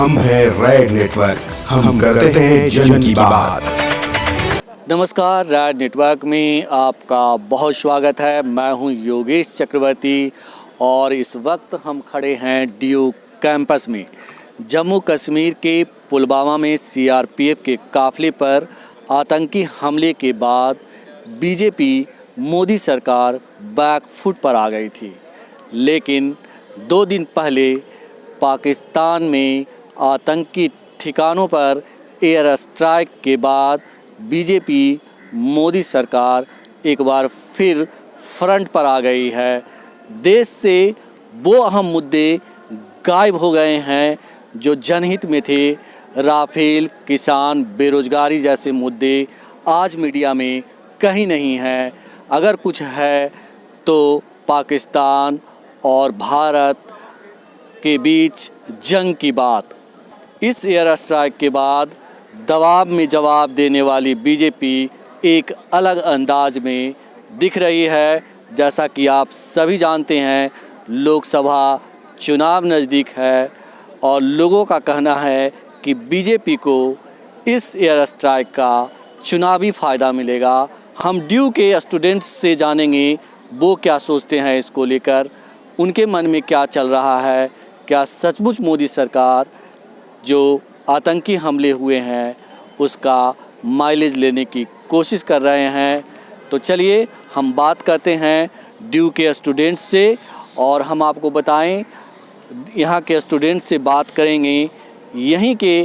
हम हैं red network, हम करते हैं जन की बात। नमस्कार, रेड नेटवर्क में आपका बहुत स्वागत है। मैं हूं योगेश चक्रवर्ती और इस वक्त हम खड़े हैं ड्यूक कैंपस में। जम्मू कश्मीर के पुलवामा में सीआरपीएफ के काफिले पर आतंकी हमले के बाद बीजेपी मोदी सरकार बैक फुट पर आ गई थी, लेकिन 2 दिन पहले पाकिस्तान में आतंकी ठिकानों पर एयर स्ट्राइक के बाद बीजेपी मोदी सरकार एक बार फिर फ्रंट पर आ गई है। देश से वो अहम मुद्दे गायब हो गए हैं जो जनहित में थे। राफेल, किसान, बेरोजगारी जैसे मुद्दे आज मीडिया में कहीं नहीं हैं। अगर कुछ है तो पाकिस्तान और भारत के बीच जंग की बात। इस एयर स्ट्राइक के बाद दबाव में जवाब देने वाली बीजेपी एक अलग अंदाज में दिख रही है। जैसा कि आप सभी जानते हैं, लोकसभा चुनाव नज़दीक है और लोगों का कहना है कि बीजेपी को इस एयर स्ट्राइक का चुनावी फ़ायदा मिलेगा। हम ड्यू के स्टूडेंट्स से जानेंगे वो क्या सोचते हैं इसको लेकर, उनके मन में क्या चल रहा है। क्या सचमुच मोदी सरकार जो आतंकी हमले हुए हैं उसका माइलेज लेने की कोशिश कर रहे हैं? तो चलिए हम बात करते हैं ड्यू के स्टूडेंट्स से और हम आपको बताएं, यहाँ के स्टूडेंट्स से बात करेंगे यहीं के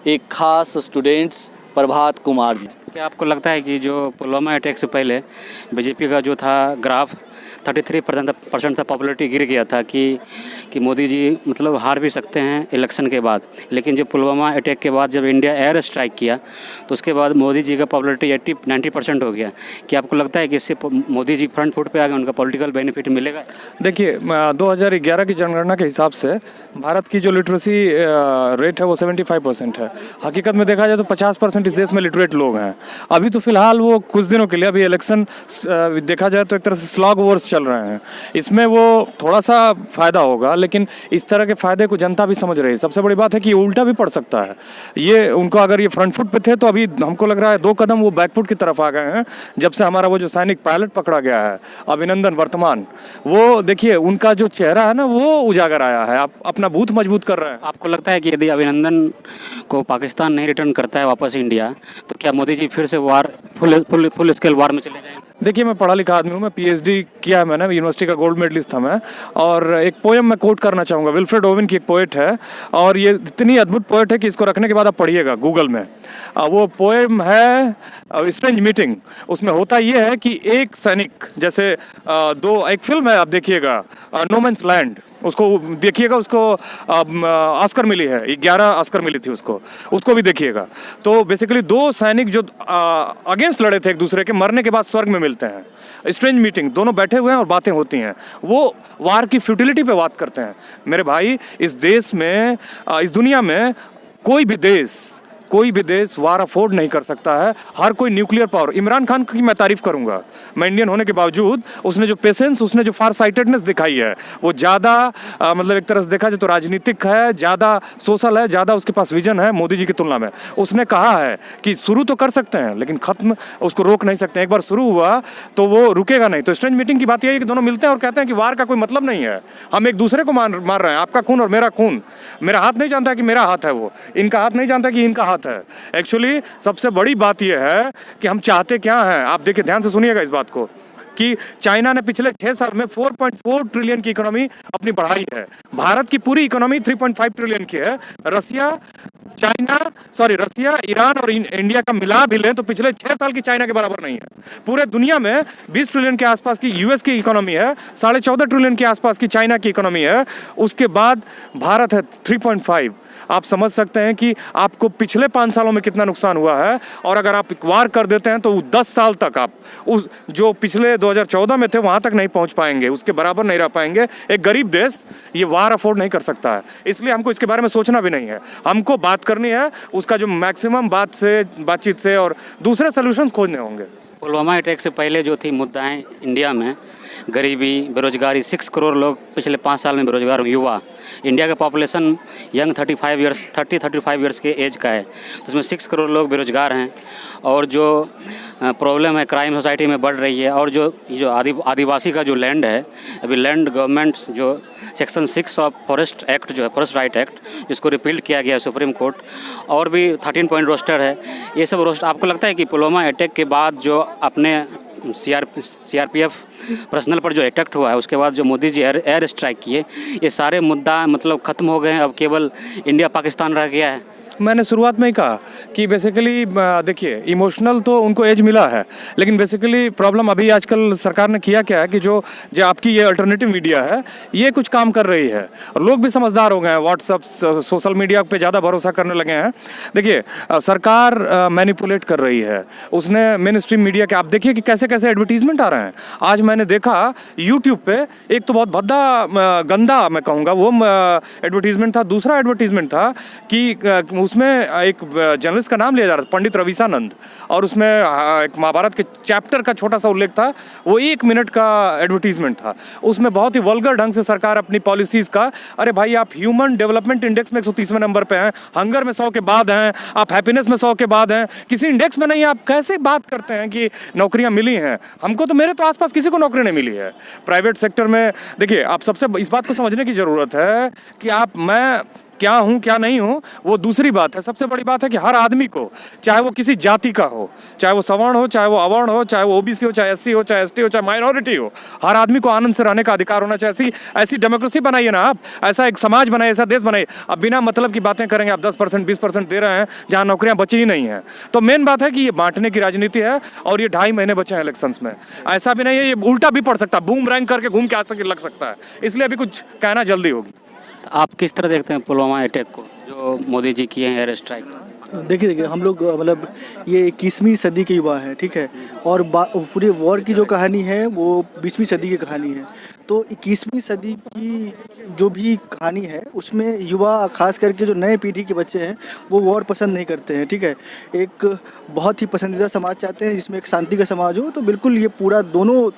एक ख़ास स्टूडेंट्स प्रभात कुमार जी। क्या आपको लगता है कि जो पुलवामा अटैक से पहले बीजेपी का जो था ग्राफ 33% था, पॉपुलरिटी गिर गया था कि मोदी जी मतलब हार भी सकते हैं इलेक्शन के बाद, लेकिन जब पुलवामा अटैक के बाद जब इंडिया एयर स्ट्राइक किया तो उसके बाद मोदी जी का पॉपुलरिटी 80-90% हो गया। क्या आपको लगता है कि इससे मोदी जी फ्रंट फुट पे आ गए, उनका पॉलिटिकल बेनिफिट मिलेगा? देखिए, 2011 की जनगणना के हिसाब से भारत की जो लिटरेसी रेट है वो 75% है। हकीकत में देखा जाए तो 50% इस देश में लिटरेट लोग हैं। अभी तो फिलहाल वो कुछ दिनों के लिए, अभी इलेक्शन देखा जाए तो एक तरह से स्लॉग वॉर्स चल रहे हैं, इसमें वो थोड़ा सा फ़ायदा होगा, लेकिन इस तरह के फ़ायदे को जनता भी समझ रही है। सबसे बड़ी बात है कि ये उल्टा भी पड़ सकता है। ये उनको, अगर ये फ्रंट फुट पे थे तो अभी हमको लग रहा है 2 कदम वो बैक फुट की तरफ आ गए हैं। जब से हमारा वो जो सैनिक पायलट पकड़ा गया है अभिनंदन वर्तमान, वो देखिए उनका जो चेहरा है ना वो उजागर आया है। आप अपना बूथ मजबूत कर रहे हैं। आपको लगता है कि यदि अभिनंदन को पाकिस्तान नहीं रिटर्न करता है वापस इंडिया, तो क्या मोदी जी फिर से वार फुल स्केल वार में चले जाएंगे? देखिए, मैं पढ़ा लिखा आदमी हूँ, मैं पीएचडी किया है मैंने, यूनिवर्सिटी का गोल्ड मेडलिस्ट था मैं। और एक पोएम मैं कोट करना चाहूँगा, विल्फ्रेड ओवेन की एक पोएट है और ये इतनी अद्भुत पोएट है कि इसको रखने के बाद आप पढ़िएगा गूगल में। वो पोएम है स्ट्रेंज मीटिंग। उसमें होता ये है कि एक सैनिक, जैसे एक फिल्म है, आप देखिएगा नो मैन्स लैंड, उसको देखिएगा, उसको ऑस्कर मिली है, 11 ऑस्कर मिली थी उसको भी देखिएगा। तो बेसिकली 2 सैनिक जो अगेंस्ट लड़े थे एक दूसरे के, मरने के बाद स्वर्ग में मिलते हैं। स्ट्रेंज मीटिंग, दोनों बैठे हुए हैं और बातें होती हैं, वो वार की फ्यूटिलिटी पे बात करते हैं। मेरे भाई, इस देश में, इस दुनिया में कोई भी देश वार अफोर्ड नहीं कर सकता है। हर कोई न्यूक्लियर पावर, इमरान खान की मैं तारीफ करूंगा, मैं इंडियन होने के बावजूद उसने जो पेशेंस, उसने जो फार साइटेडनेस दिखाई है, वो ज़्यादा मतलब एक तरह से देखा जाए तो राजनीतिक है, ज़्यादा सोशल है, ज़्यादा उसके पास विजन है मोदी जी की तुलना में। उसने कहा है कि शुरू तो कर सकते हैं लेकिन ख़त्म उसको रोक नहीं सकते। एक बार शुरू हुआ तो वो रुकेगा नहीं। तो स्ट्रेंज मीटिंग की बात यही है कि दोनों मिलते हैं और कहते हैं कि वार का कोई मतलब नहीं है, हम एक दूसरे को मार रहे हैं। आपका खून और मेरा खून, मेरा हाथ नहीं जानता कि मेरा हाथ है, वो इनका हाथ नहीं जानता कि इनका हाथ है। एक्चुअली सबसे बड़ी बात यह है कि हम चाहते क्या हैं। आप देखिए, ध्यान से सुनिएगा इस बात को, कि चाइना ने पिछले 6 साल में 4.4 ट्रिलियन की इकोनॉमी अपनी बढ़ाई है। भारत की पूरी इकोनॉमी 3.5 ट्रिलियन की है। रसिया, ईरान और इंडिया का मिला भी लें तो पिछले 6 साल की चाइना के बराबर नहीं है। पूरे दुनिया में 20 ट्रिलियन के आसपास की यूएस की इकोनॉमी है, 14.5 ट्रिलियन के आसपास की चाइना की इकोनॉमी है, उसके बाद भारत है 3.5। आप समझ सकते हैं कि आपको पिछले 5 सालों में कितना नुकसान हुआ है। और अगर आप वार कर देते हैं तो 10 साल तक आप उस जो पिछले 2014 में थे वहाँ तक नहीं पहुँच पाएंगे, उसके बराबर नहीं रह पाएंगे। एक गरीब देश ये वार अफोर्ड नहीं कर सकता है, इसलिए हमको इसके बारे में सोचना भी नहीं है। हमको बात करनी है, उसका जो मैक्सिमम बातचीत से और दूसरे सोल्यूशंस खोजने होंगे। पुलवामा अटैक से पहले जो थी मुद्दाएं इंडिया में गरीबी, बेरोजगारी, 6 करोड़ लोग पिछले 5 साल में बेरोजगार हुए, युवा। इंडिया का पॉपुलेशन यंग 35 ईयर्स के एज का है, तो उसमें 6 करोड़ लोग बेरोजगार हैं। और जो प्रॉब्लम है क्राइम सोसाइटी में बढ़ रही है, और जो आदिवासी का जो लैंड है, अभी लैंड गवर्नमेंट जो सेक्शन 6 ऑफ फॉरेस्ट एक्ट जो है, फॉरेस्ट राइट एक्ट, जिसको रिपील किया गया है सुप्रीम कोर्ट, और भी 13 पॉइंट रोस्टर है। ये सब रोस्टर आपको लगता है कि पुलवामा अटैक के बाद जो अपने सीआरपीएफ पर्सनल पर जो अटैक हुआ है, उसके बाद जो मोदी जी एयर स्ट्राइक किए, ये सारे मुद्दा मतलब ख़त्म हो गए हैं, अब केवल इंडिया पाकिस्तान रह गया है? मैंने शुरुआत में ही कहा कि बेसिकली देखिए, इमोशनल तो उनको एज मिला है, लेकिन बेसिकली प्रॉब्लम अभी आजकल सरकार ने किया क्या है कि जो आपकी ये अल्टरनेटिव मीडिया है, ये कुछ काम कर रही है और लोग भी समझदार हो गए हैं, व्हाट्सअप सोशल मीडिया पे ज़्यादा भरोसा करने लगे हैं। देखिए, सरकार मैनिपुलेट कर रही है, उसने मेन स्ट्रीम मीडिया के, आप देखिए कि कैसे कैसे एडवर्टीजमेंट आ रहे हैं। आज मैंने देखा यूट्यूब पे एक तो बहुत भद्दा गंदा मैं कहूँगा वो एडवर्टीजमेंट था। दूसरा एडवर्टीजमेंट था कि उसमें एक जर्नलिस्ट का नाम लिया जा रहा था, पंडित रविशानंद, और उसमें एक महाभारत के चैप्टर का छोटा सा उल्लेख था। वो 1 मिनट का एडवर्टीजमेंट था, उसमें बहुत ही वल्गर ढंग से सरकार अपनी पॉलिसीज़ का, अरे भाई आप ह्यूमन डेवलपमेंट इंडेक्स में 130वें नंबर पे हैं, हंगर में 100 के बाद हैं, आप हैप्पीनेस में 100 के बाद हैं, किसी इंडेक्स में नहीं, आप कैसे बात करते हैं कि नौकरियां मिली हैं? हमको तो, मेरे तो आसपास किसी को नौकरी नहीं मिली है प्राइवेट सेक्टर में। देखिए, आप सबसे इस बात को समझने की ज़रूरत है कि मैं क्या हूँ क्या नहीं हूँ वो दूसरी बात है। सबसे बड़ी बात है कि हर आदमी को, चाहे वो किसी जाति का हो, चाहे वो सवर्ण हो, चाहे वो अवर्ण हो, चाहे वो ओबीसी हो, चाहे एससी हो, चाहे एसटी हो, चाहे माइनॉरिटी हो, हर आदमी को आनंद से रहने का अधिकार होना चाहिए। ऐसी डेमोक्रेसी बनाइए ना आप, ऐसा एक समाज बनाइए, ऐसा देश बनाइए। अब बिना मतलब की बातें करेंगे आप, 10% 20% दे रहे हैं जहाँ नौकरियाँ बची ही नहीं हैं। तो मेन बात है कि ये बांटने की राजनीति है, और ये 2.5 महीने बचे हैं इलेक्शंस में। ऐसा भी नहीं है, ये उल्टा भी पड़ सकता है, बूम रैंक करके घूम के आ सके लग सकता है, इसलिए अभी कुछ कहना जल्दी होगी। आप किस तरह देखते हैं पुलवामा अटैक को जो मोदी जी किए हैं एयर स्ट्राइक? देखिए हम लोग मतलब ये 21वीं सदी के युवा हैं, ठीक है, और पूरे वॉर की जो कहानी है वो 20वीं सदी की कहानी है। तो 21वीं सदी की जो भी कहानी है उसमें युवा, खास करके जो नए पीढ़ी के बच्चे हैं, वो वॉर पसंद नहीं करते हैं, ठीक है। एक बहुत ही पसंदीदा समाज चाहते हैं जिसमें एक शांति का समाज हो। तो बिल्कुल ये पूरा दोनों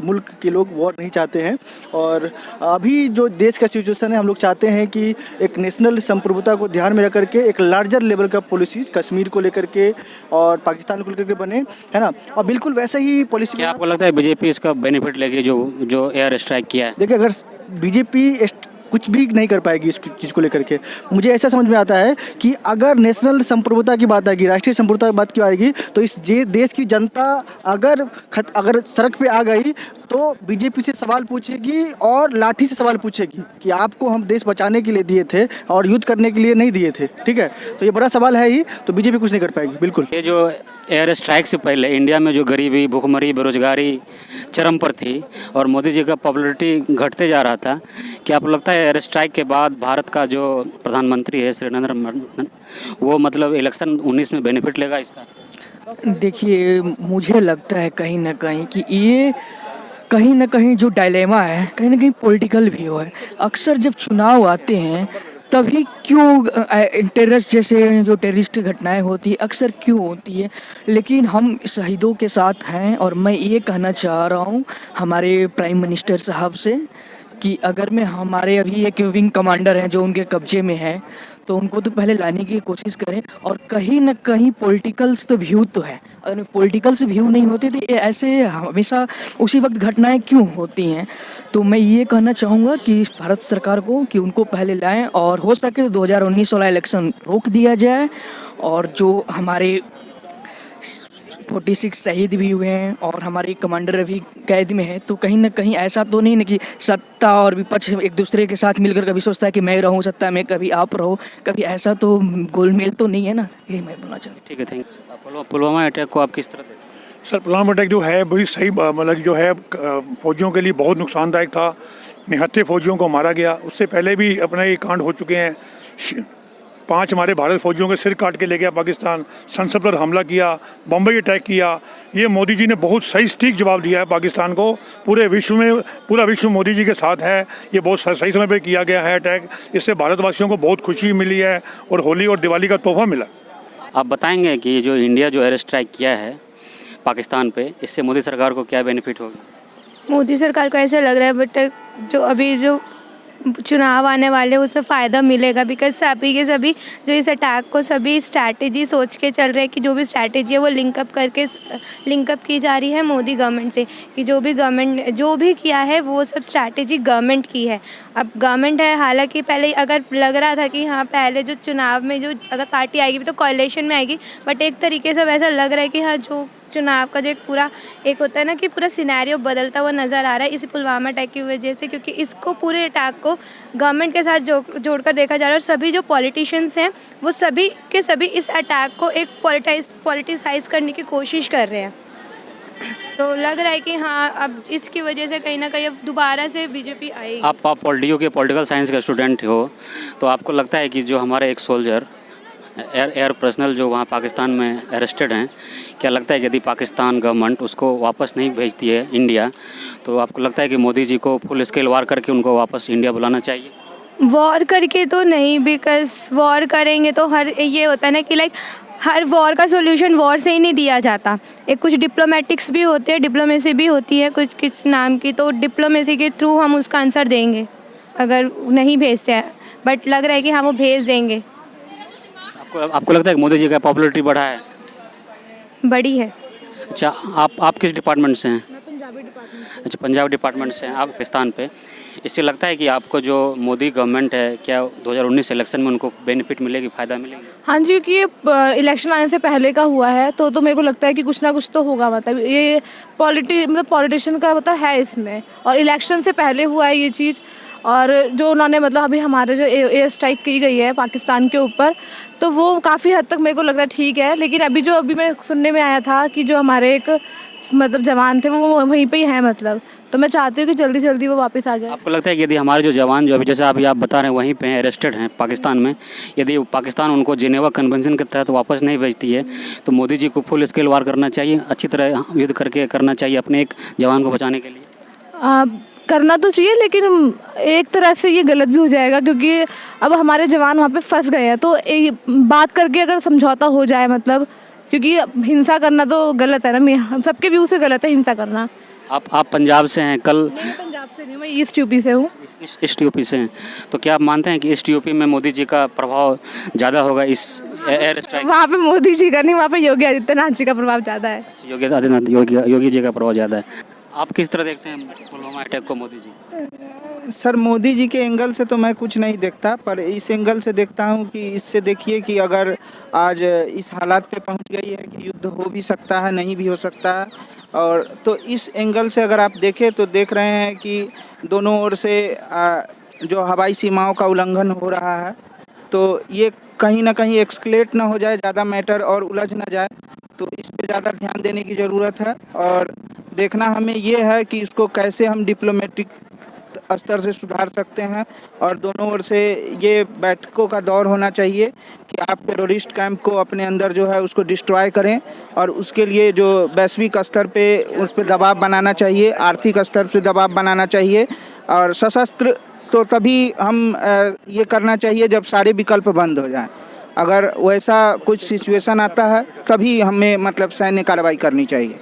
मुल्क के लोग वॉर नहीं चाहते हैं। और अभी जो देश का सिचुएशन है, हम लोग चाहते हैं कि एक नेशनल संप्रभुता को ध्यान में रख करके एक लार्जर लेवल का पॉलिसी कश्मीर को लेकर के और पाकिस्तान को लेकर के बने, है ना। और बिल्कुल वैसे ही पॉलिसी। क्या आपको लगता है बीजेपी इसका बेनिफिट लेगी जो एयर स्ट्राइक किया है? देखिए, अगर बीजेपी कुछ भी नहीं कर पाएगी इस चीज़ को लेकर के, मुझे ऐसा समझ में आता है कि अगर नेशनल संप्रभुता की बात आएगी, राष्ट्रीय संप्रभुता की बात क्यों आएगी, तो इस देश की जनता अगर सड़क पे आ गई तो बीजेपी से सवाल पूछेगी और लाठी से सवाल पूछेगी कि आपको हम देश बचाने के लिए दिए थे और युद्ध करने के लिए नहीं दिए थे, ठीक है। तो ये बड़ा सवाल है ही, तो बीजेपी कुछ नहीं कर पाएगी बिल्कुल। ये जो एयर स्ट्राइक से पहले इंडिया में जो गरीबी, भुखमरी, बेरोजगारी चरम पर थी और मोदी जी का पॉपुलैरिटी घटते जा रहा था, क्या आपको लगता है एयर स्ट्राइक के बाद भारत का जो प्रधानमंत्री है श्री नरेंद्र मोदी, वो मतलब इलेक्शन 19 में बेनिफिट लेगा इसका? देखिए, मुझे लगता है कहीं ना कहीं कि ये कहीं ना कहीं जो डायलेमा है, कहीं ना कहीं पॉलिटिकल भी है। अक्सर जब चुनाव आते हैं तभी क्यों टेररिस्ट जैसे जो टेररिस्ट घटनाएं होती है अक्सर क्यों होती है, लेकिन हम शहीदों के साथ हैं। और मैं ये कहना चाह रहा हूँ हमारे प्राइम मिनिस्टर साहब से कि अगर मैं, हमारे अभी एक विंग कमांडर हैं जो उनके कब्जे में है, तो उनको तो पहले लाने की कोशिश करें। और कहीं ना कहीं पॉलिटिकल्स तो व्यू तो है, अगर पॉलिटिकल्स व्यू नहीं होते तो ये ऐसे हमेशा उसी वक्त घटनाएं क्यों होती हैं। तो मैं ये कहना चाहूँगा कि भारत सरकार को कि उनको पहले लाएं और हो सके तो 2019 वाला इलेक्शन रोक दिया जाए। और जो हमारे 46 शहीद भी हुए हैं और हमारे कमांडर अभी कैद में है, तो कहीं ना कहीं ऐसा तो नहीं ना कि सत्ता और विपक्ष एक दूसरे के साथ मिलकर कभी सोचता है कि मैं रहूं सत्ता में, कभी आप रहो, कभी ऐसा तो गोलमेल तो नहीं है ना। यही मैं बोलना चाहूँ। ठीक है, थैंक यू। पुलवामा अटैक को आप किस तरह देखते हैं? सर, पुलवामा अटैक जो है बड़ी सही, मतलब जो है फौजियों के लिए बहुत नुकसानदायक था। निहत्थे फौजियों को मारा गया। उससे पहले भी अपने ये कांड हो चुके हैं। 5 हमारे भारत फौजियों के सिर काट के ले गया पाकिस्तान, संसद पर हमला किया, बम्बई अटैक किया। ये मोदी जी ने बहुत सही सटीक जवाब दिया है पाकिस्तान को। पूरा विश्व मोदी जी के साथ है। ये बहुत सही समय पर किया गया है अटैक। इससे भारतवासियों को बहुत खुशी मिली है और होली और दिवाली का तोहफा मिला। आप बताएंगे कि जो इंडिया जो एयर स्ट्राइक किया है पाकिस्तान पे, इससे मोदी सरकार को क्या बेनिफिट होगा? मोदी सरकार को ऐसा लग रहा है बट जो अभी जो चुनाव आने वाले हैं उसमें फ़ायदा मिलेगा, बिकॉज सभी के सभी जो इस अटैक को सभी स्ट्रैटेजी सोच के चल रहे हैं कि जो भी स्ट्रैटेजी है वो लिंकअप की जा रही है मोदी गवर्नमेंट से, कि जो भी गवर्नमेंट जो भी किया है वो सब स्ट्रैटेजी गवर्नमेंट की है। अब गवर्नमेंट है, हालांकि पहले अगर लग रहा था कि हाँ पहले जो चुनाव में जो अगर पार्टी आएगी तो कोalition में आएगी, बट एक तरीके से वैसा लग रहा है कि हाँ जो चुनाव का जो एक पूरा एक होता है ना कि पूरा सिनेरियो बदलता हुआ नज़र आ रहा है इसी पुलवामा अटैक की वजह से, क्योंकि इसको पूरे अटैक को गवर्नमेंट के साथ जोड़कर देखा जा रहा है और सभी जो पॉलिटिशियंस हैं वो सभी के सभी इस अटैक को एक पॉलिटिसाइज करने की कोशिश कर रहे हैं। तो लग रहा है कि हाँ अब इसकी वजह से कहीं ना कहीं अब दोबारा से बीजेपी आएगी। आप डीयू के पॉलिटिकल साइंस का स्टूडेंट हो, तो आपको लगता है कि जो हमारे एक सोल्जर एयर पर्सनल जो वहाँ पाकिस्तान में अरेस्टेड हैं, क्या लगता है कि यदि पाकिस्तान गवर्नमेंट उसको वापस नहीं भेजती है इंडिया, तो आपको लगता है कि मोदी जी को फुल स्केल वार करके उनको वापस इंडिया बुलाना चाहिए? वॉर करके तो नहीं, बिकॉज वॉर करेंगे तो हर ये होता है ना कि लाइक हर वॉर का सोल्यूशन वॉर से ही नहीं दिया जाता। एक कुछ डिप्लोमेटिक्स भी होते हैं, डिप्लोमेसी भी होती है कुछ किस नाम की, तो डिप्लोमेसी के थ्रू हम उसका आंसर देंगे अगर नहीं भेजते हैं, बट लग रहा है कि हाँ वो भेज देंगे। आपको लगता है कि मोदी जी का पॉपुलरिटी बढ़ा है? बड़ी है। अच्छा, आप किस डिपार्टमेंट से हैं? मैं पंजाबी डिपार्टमेंट से। अच्छा, पंजाब डिपार्टमेंट से हैं आप पाकिस्तान पे। इससे लगता है कि आपको जो मोदी गवर्नमेंट है, क्या 2019 इलेक्शन में उनको बेनिफिट मिलेगी, फ़ायदा मिलेगी? हाँ जी, क्योंकि ये इलेक्शन आने से पहले का हुआ है तो मेरे को लगता है कि कुछ ना कुछ तो होगा। मतलब ये पॉलिटिशियन का मतलब है इसमें, और इलेक्शन से पहले हुआ है ये चीज़। और जो उन्होंने मतलब अभी हमारे जो एयर स्ट्राइक की गई है पाकिस्तान के ऊपर, तो वो काफ़ी हद तक मेरे को लगता है ठीक है। लेकिन अभी मैं सुनने में आया था कि जो हमारे एक मतलब जवान थे वो वहीं पे ही हैं, मतलब तो मैं चाहती हूँ कि जल्दी जल्दी वो वापस आ जाए। आपको लगता है कि यदि हमारे जो जवान जो अभी जैसे अभी आप बता रहे हैं वहीं पे हैं, अरेस्टेड हैं पाकिस्तान में, यदि पाकिस्तान उनको जिनेवा कन्वेंशन के तहत वापस नहीं भेजती है तो मोदी जी को फुल स्केल वार करना चाहिए, अच्छी तरह युद्ध करके करना चाहिए अपने एक जवान को बचाने के लिए? करना तो चाहिए, लेकिन एक तरह से ये गलत भी हो जाएगा क्योंकि अब हमारे जवान वहाँ पे फंस गए हैं। तो बात करके अगर समझौता हो जाए, मतलब क्योंकि हिंसा करना तो गलत है ना, हम सबके व्यू से गलत है हिंसा करना। आप पंजाब से हैं? कल नहीं, पंजाब से नहीं, मैं ईस्ट यूपी से हूँ। ईस्ट यूपी से हैं, तो क्या आप मानते हैं कि ईस्ट यूपी में मोदी जी का प्रभाव ज़्यादा होगा इस एयर स्ट्राइक? वहाँ पे मोदी जी का नहीं, वहाँ पे योगी आदित्यनाथ जी का प्रभाव ज़्यादा है। योगी जी का प्रभाव ज़्यादा है। आप किस तरह देखते हैं पुलवामा अटैक को मोदी जी? सर, मोदी जी के एंगल से तो मैं कुछ नहीं देखता, पर इस एंगल से देखता हूं कि इससे देखिए कि अगर आज इस हालात पे पहुंच गई है कि युद्ध हो भी सकता है, नहीं भी हो सकता है, और तो इस एंगल से अगर आप देखें तो देख रहे हैं कि दोनों ओर से जो हवाई सीमाओं का उल्लंघन हो रहा है, तो ये कहीं ना कहीं एक्सक्लेट ना हो जाए, ज़्यादा मैटर और उलझ ना जाए, तो इस पे ज़्यादा ध्यान देने की ज़रूरत है। और देखना हमें ये है कि इसको कैसे हम डिप्लोमेटिक स्तर से सुधार सकते हैं, और दोनों ओर से ये बैठकों का दौर होना चाहिए कि आप टेररिस्ट कैंप को अपने अंदर जो है उसको डिस्ट्रॉय करें, और उसके लिए जो वैश्विक स्तर पे उस पर दबाव बनाना चाहिए, आर्थिक स्तर पे दबाव बनाना चाहिए, और सशस्त्र तो तभी हम ये करना चाहिए जब सारे विकल्प बंद हो जाएं। अगर वैसा कुछ सिचुएशन आता है तभी हमें मतलब सैन्य कार्रवाई करनी चाहिए।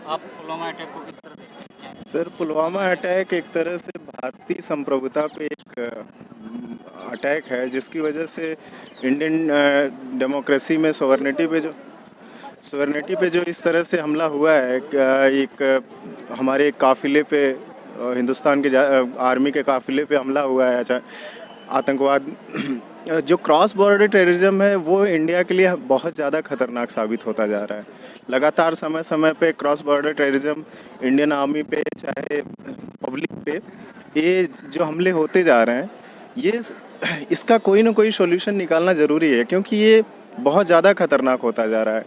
आप पुलवामा अटैक को किस तरह देखते हैं? सर, पुलवामा अटैक एक तरह से भारतीय संप्रभुता पे एक अटैक है, जिसकी वजह से इंडियन डेमोक्रेसी में सॉवरेनिटी पे जो इस तरह से हमला हुआ है, एक हमारे काफ़िले पे, हिंदुस्तान के आर्मी के काफ़िले पे हमला हुआ है। अच्छा, आतंकवाद जो क्रॉस बॉर्डर टेररिज्म है वो इंडिया के लिए बहुत ज़्यादा खतरनाक साबित होता जा रहा है। लगातार समय समय पे cross border terrorism Indian army पे चाहे पब्लिक पे ये जो हमले होते जा रहे हैं, ये इसका कोई ना कोई सॉल्यूशन निकालना ज़रूरी है, क्योंकि ये बहुत ज़्यादा खतरनाक होता जा रहा है।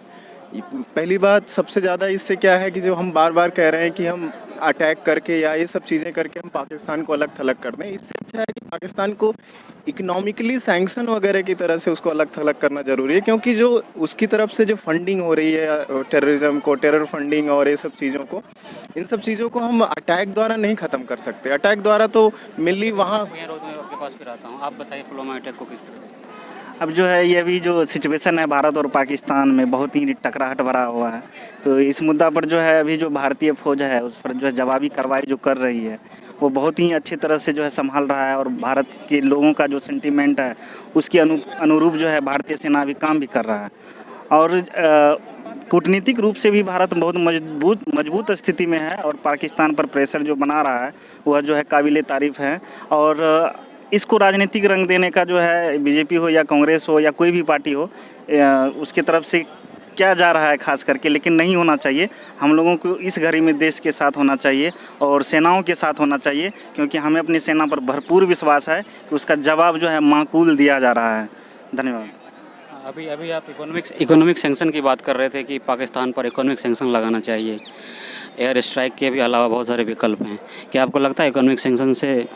पहली बात सबसे ज़्यादा इससे क्या है कि जो हम बार बार कह रहे हैं कि हम अटैक करके या ये सब चीज़ें करके हम पाकिस्तान को अलग थलग कर दें, इससे अच्छा है कि पाकिस्तान को इकोनॉमिकली सैंक्शन वगैरह की तरह से उसको अलग थलग करना ज़रूरी है, क्योंकि जो उसकी तरफ से जो फंडिंग हो रही है टेररिज्म को, टेरर फंडिंग और ये सब चीज़ों को, इन सब चीज़ों को हम अटैक द्वारा नहीं ख़त्म कर सकते। अटैक द्वारा तो मिली वहाँ आपके पास फिर आता हूँ, आप बताइए पुलवामा अटैक को किस तरह? अब जो है ये भी जो सिचुएशन है भारत और पाकिस्तान में बहुत ही टकराहट भरा हुआ है, तो इस मुद्दा पर जो है अभी जो भारतीय फौज है उस पर जो है जवाबी कार्रवाई जो कर रही है वो बहुत ही अच्छी तरह से जो है संभाल रहा है, और भारत के लोगों का जो सेंटीमेंट है उसके अनुरूप जो है भारतीय सेना अभी काम भी कर रहा है। और कूटनीतिक रूप से भी भारत बहुत मजबूत स्थिति में है, और पाकिस्तान पर प्रेशर जो बना रहा है वह जो है काबिले तारीफ़ है। और इसको राजनीतिक रंग देने का जो है बीजेपी हो या कांग्रेस हो या कोई भी पार्टी हो उसके तरफ से क्या जा रहा है खास करके, लेकिन नहीं होना चाहिए। हम लोगों को इस घड़ी में देश के साथ होना चाहिए और सेनाओं के साथ होना चाहिए, क्योंकि हमें अपनी सेना पर भरपूर विश्वास है कि उसका जवाब जो है माकूल दिया जा रहा है। धन्यवाद। अभी आप इकोनॉमिक सैंक्शन की बात कर रहे थे कि पाकिस्तान पर इकोनॉमिक सैंक्शन लगाना चाहिए। एयर स्ट्राइक के भी अलावा बहुत सारे विकल्प हैं। क्या आपको लगता है इकोनॉमिक सैंक्शन से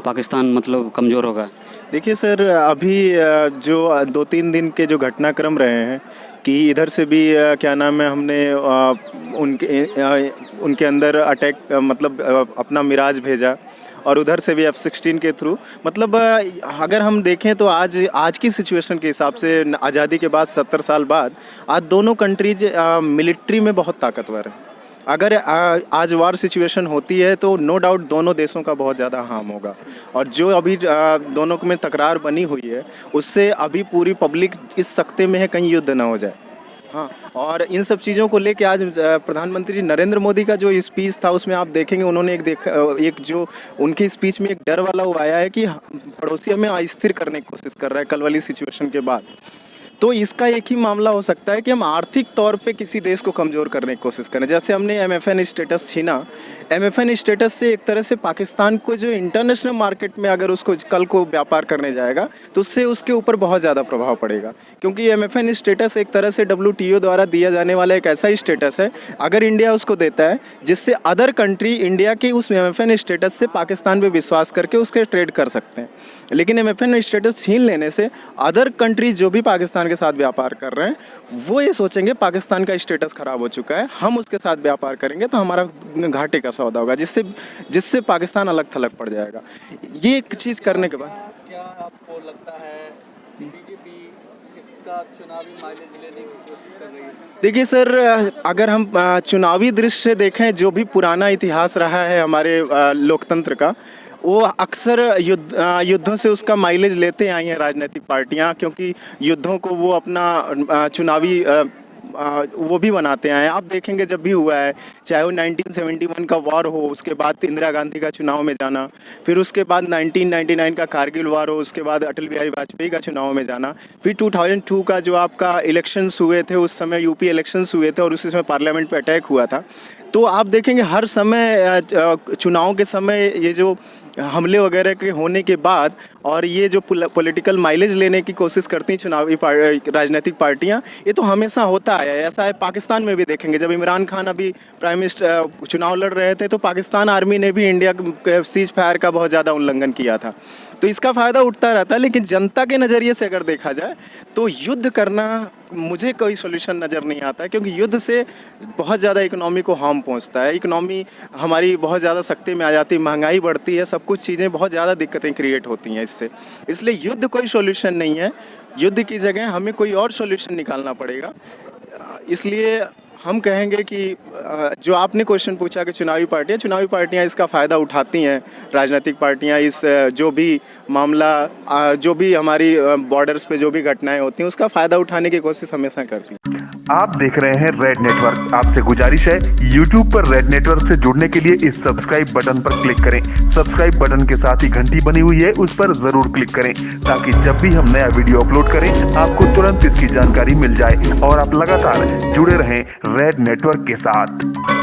पाकिस्तान मतलब कमज़ोर होगा? देखिए सर, अभी जो 2-3 दिन के जो घटनाक्रम रहे हैं कि इधर से भी क्या नाम है हमने उनके अंदर अटैक मतलब अपना मिराज भेजा, और उधर से भी F-16 के थ्रू, मतलब अगर हम देखें तो आज की सिचुएशन के हिसाब से आज़ादी के बाद 70 साल बाद आज दोनों कंट्रीज मिलिट्री में बहुत ताकतवर है। अगर आज वार सिचुएशन होती है तो नो डाउट दोनों देशों का बहुत ज़्यादा हार्म होगा, और जो अभी दोनों में तकरार बनी हुई है उससे अभी पूरी पब्लिक इस सकते में है कहीं युद्ध ना हो जाए। हाँ, और इन सब चीज़ों को लेके आज प्रधानमंत्री नरेंद्र मोदी का जो स्पीच था उसमें आप देखेंगे उन्होंने एक जो उनकी स्पीच में एक डर वाला वो आया है कि पड़ोसियों में अस्थिर करने की कोशिश कर रहा है कल वाली सिचुएशन के बाद। तो इसका एक ही मामला हो सकता है कि हम आर्थिक तौर पे किसी देश को कमज़ोर करने की कोशिश करें। जैसे हमने MFN स्टेटस छीना, MFN स्टेटस से एक तरह से पाकिस्तान को जो इंटरनेशनल मार्केट में अगर उसको कल को व्यापार करने जाएगा तो उससे उसके ऊपर बहुत ज़्यादा प्रभाव पड़ेगा, क्योंकि MFN स्टेटस एक तरह से WTO द्वारा दिया जाने वाला एक ऐसा स्टेटस है अगर इंडिया उसको देता है जिससे अदर कंट्री इंडिया के उस MFN स्टेटस से पाकिस्तान पर विश्वास करके उसके ट्रेड कर सकते हैं। लेकिन MFN स्टेटस छीन लेने से अदर कंट्रीज जो भी पाकिस्तान के साथ व्यापार कर रहे हैं वो ये सोचेंगे पाकिस्तान का स्टेटस खराब हो चुका है, हम उसके साथ व्यापार करेंगे तो हमारा घाटे का सौदा होगा, जिससे पाकिस्तान अलग थलग पड़ जाएगा। ये एक चीज़ करने के बाद क्या आपको लगता है बीजेपी इसका चुनावी माइलेज लेने की कोशिश कर रही है? देखिए सर, अगर हम चुनावी दृश्य देखें, जो भी पुराना इतिहास रहा है हमारे लोकतंत्र का, वो अक्सर युद्धों से उसका माइलेज लेते आई हैं राजनीतिक पार्टियां, क्योंकि युद्धों को वो अपना चुनावी वो भी बनाते आए हैं। आप देखेंगे जब भी हुआ है, चाहे वो 1971 का वॉर हो, उसके बाद इंदिरा गांधी का चुनाव में जाना, फिर उसके बाद 1999 का कारगिल वॉर हो, उसके बाद अटल बिहारी वाजपेयी का चुनाव में जाना, फिर 2002 का जो आपका इलेक्शंस हुए थे, उस समय यूपी इलेक्शंस हुए थे और उसी समय पार्लियामेंट पे अटैक हुआ था। तो आप देखेंगे हर समय चुनाव के समय ये जो हमले वगैरह के होने के बाद और ये जो पॉलिटिकल माइलेज लेने की कोशिश करती हैं चुनावी राजनीतिक पार्टियां, ये तो हमेशा होता आया है। ऐसा है पाकिस्तान में भी देखेंगे, जब इमरान खान अभी प्राइम मिनिस्टर चुनाव लड़ रहे थे तो पाकिस्तान आर्मी ने भी इंडिया के सीज फायर का बहुत ज़्यादा उल्लंघन किया था। तो इसका फ़ायदा उठता रहता है, लेकिन जनता के नज़रिए से अगर देखा जाए तो युद्ध करना मुझे कोई सोल्यूशन नज़र नहीं आता है, क्योंकि युद्ध से बहुत ज़्यादा इकोनॉमी को हार्म पहुंचता है। इकोनॉमी हमारी बहुत ज़्यादा सख्ती में आ जाती है, महंगाई बढ़ती है, सब कुछ चीज़ें बहुत ज़्यादा दिक्कतें क्रिएट होती हैं इससे। इसलिए युद्ध कोई सोल्यूशन नहीं है, युद्ध की जगह हमें कोई और सोल्यूशन निकालना पड़ेगा। इसलिए हम कहेंगे कि जो आपने क्वेश्चन पूछा कि चुनावी पार्टियां इसका फ़ायदा उठाती हैं, राजनीतिक पार्टियां इस जो भी मामला जो भी हमारी बॉर्डर्स पे जो भी घटनाएं होती हैं उसका फ़ायदा उठाने की कोशिश हमेशा करती हैं। आप देख रहे हैं रेड नेटवर्क। आपसे गुजारिश है, YouTube पर रेड नेटवर्क से जुड़ने के लिए इस सब्सक्राइब बटन पर क्लिक करें। सब्सक्राइब बटन के साथ ही घंटी बनी हुई है, उस पर जरूर क्लिक करें, ताकि जब भी हम नया वीडियो अपलोड करें आपको तुरंत इसकी जानकारी मिल जाए और आप लगातार जुड़े रहें रेड नेटवर्क के साथ।